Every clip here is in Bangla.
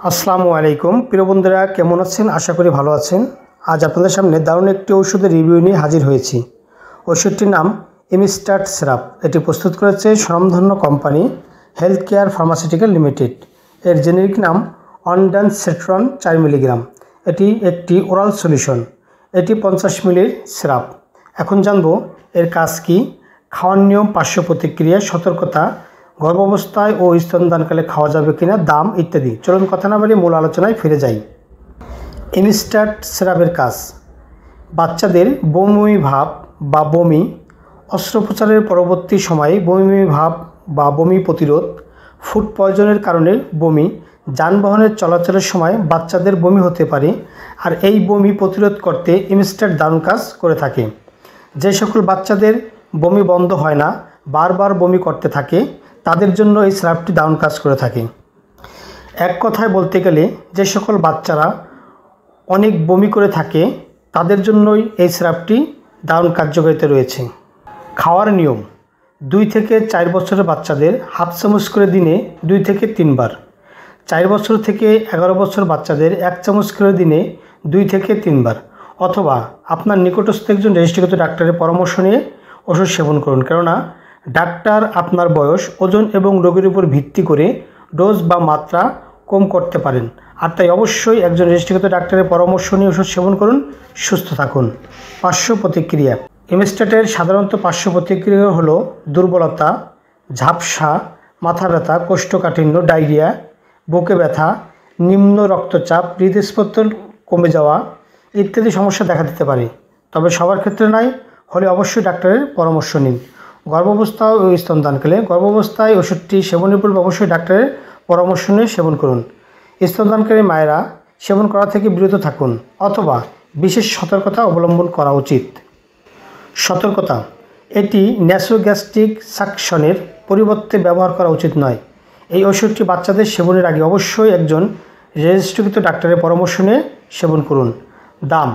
আসসালামু আলাইকুম প্রিয় বন্ধুরা, কেমন আছেন? আশা করি ভালো আছেন। আজ আপনাদের সামনে দারুণ একটি ওষুধের রিভিউ নিয়ে হাজির হয়েছি। ওষুধটির নাম এমিস্টাট সিরাপ। এটি প্রস্তুত করেছে স্বনামধন্য company health care pharmaceutical limited. এর জেনেরিক নাম অনডানসেট্রন 4 মিলিগ্রাম। এটি একটি ওরাল সলিউশন। এটি 50 মিলির সিরাপ। এখন জানব এর কাজ কী, খাওয়ার নিয়ম, পার্শ্ব প্রতিক্রিয়া, সতর্কতা, গর্ভাবস্থায় ও স্তনদানকালে খাওয়া যাবে কিনা, দাম ইত্যাদি। চলুন কথা না বলে মূল আলোচনায় ফিরে যাই। এমিস্টাট সিরাপের কাজ: বাচ্চাদের বমি ভাব বা বমি, অস্ত্রোপচারের পরবর্তী সময়ে বমি ভাব বা বমি প্রতিরোধ, ফুড পয়জনের কারণে বমি, যানবাহনের চলাচলের সময় বাচ্চাদের বমি হতে পারে, আর এই বমি প্রতিরোধ করতে এমিস্টাট দারুণ কাজ করে থাকে। যে সকল বাচ্চাদের বমি বন্ধ হয় না, বারবার বমি করতে থাকে, তাদের জন্য এই সিরাপটি দারুণ কাজ করে থাকে। এক কথায় বলতে গেলে যে সকল বাচ্চারা অনেক বমি করে থাকে তাদের জন্যই এই সিরাপটি দারুণ কার্যকারিতা রয়েছে। খাওয়ার নিয়ম: 2 থেকে 4 বছরের বাচ্চাদের হাফ চামচ করে দিনে 2 থেকে 3 বার, 4 বছর থেকে 11 বছর বাচ্চাদের 1 চামচ করে দিনে 2 থেকে 3 বার, অথবা আপনার নিকটস্থ একজন রেজিস্ট্রিকৃত ডাক্তারের পরামর্শ নিয়ে ওষুধ সেবন করুন। কেননা ডাক্তার আপনার বয়স, ওজন এবং রোগের উপর ভিত্তি করে ডোজ বা মাত্রা কম করতে পারেন, আর তাই অবশ্যই একজন রেজিস্ট্রিকৃত ডাক্তারের পরামর্শ নিয়ে ওষুধ সেবন করুন। সুস্থ থাকুন। পার্শ্ব প্রতিক্রিয়া: এমিস্টাটের সাধারণত পার্শ্ব প্রতিক্রিয়া হলো দুর্বলতা, ঝাপসা, মাথা ব্যথা, কোষ্ঠকাঠিন্য, ডায়রিয়া, বুকে ব্যথা, নিম্ন রক্তচাপ, হৃদস্পন্দন কমে যাওয়া ইত্যাদি সমস্যা দেখা দিতে পারে। তবে সবার ক্ষেত্রে নয়, হলে অবশ্যই ডাক্তারের পরামর্শ নিন। গর্ভাবস্থা ও স্তনদানকালে: গর্ভাবস্থায় ওষুধটি সেবনের পূর্বে অবশ্যই ডাক্তারের পরামর্শ নিয়ে সেবন করুন। স্তনদানকারী মায়েরা সেবন করা থেকে বিরত থাকুন, অথবা বিশেষ সতর্কতা অবলম্বন করা উচিত। সতর্কতা: এটি ন্যাসোগ্যাস্ট্রিক সাকশনের পরিবর্তে ব্যবহার করা উচিত নয়। এই ওষুধটি বাচ্চাদের সেবনের আগে অবশ্যই একজন রেজিস্ট্রিকৃত ডাক্তারের পরামর্শ নিয়ে সেবন করুন। দাম: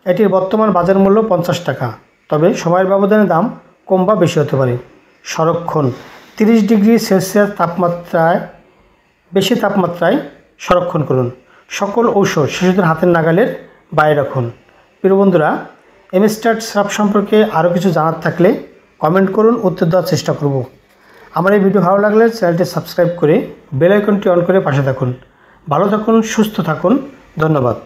এটির বর্তমান বাজার মূল্য 50 টাকা, তবে সময়ের ব্যবধানে দাম কম বা বেশি হতে পারে। সংরক্ষণ: 30 ডিগ্রি সেলসিয়াস তাপমাত্রায়, বেশি তাপমাত্রায় সংরক্ষণ করুন। সকল ঔষধ শিশুদের হাতের নাগালের বাইরে রাখুন। প্রিয় বন্ধুরা, এমিস্টাট সিরাপ সম্পর্কে আরও কিছু জানার থাকলে কমেন্ট করুন, উত্তর দেওয়ার চেষ্টা করব। আমার এই ভিডিও ভালো লাগলে চ্যানেলটি সাবস্ক্রাইব করে বেল আইকনটি অন করে পাশে থাকুন। ভালো থাকুন, সুস্থ থাকুন। ধন্যবাদ।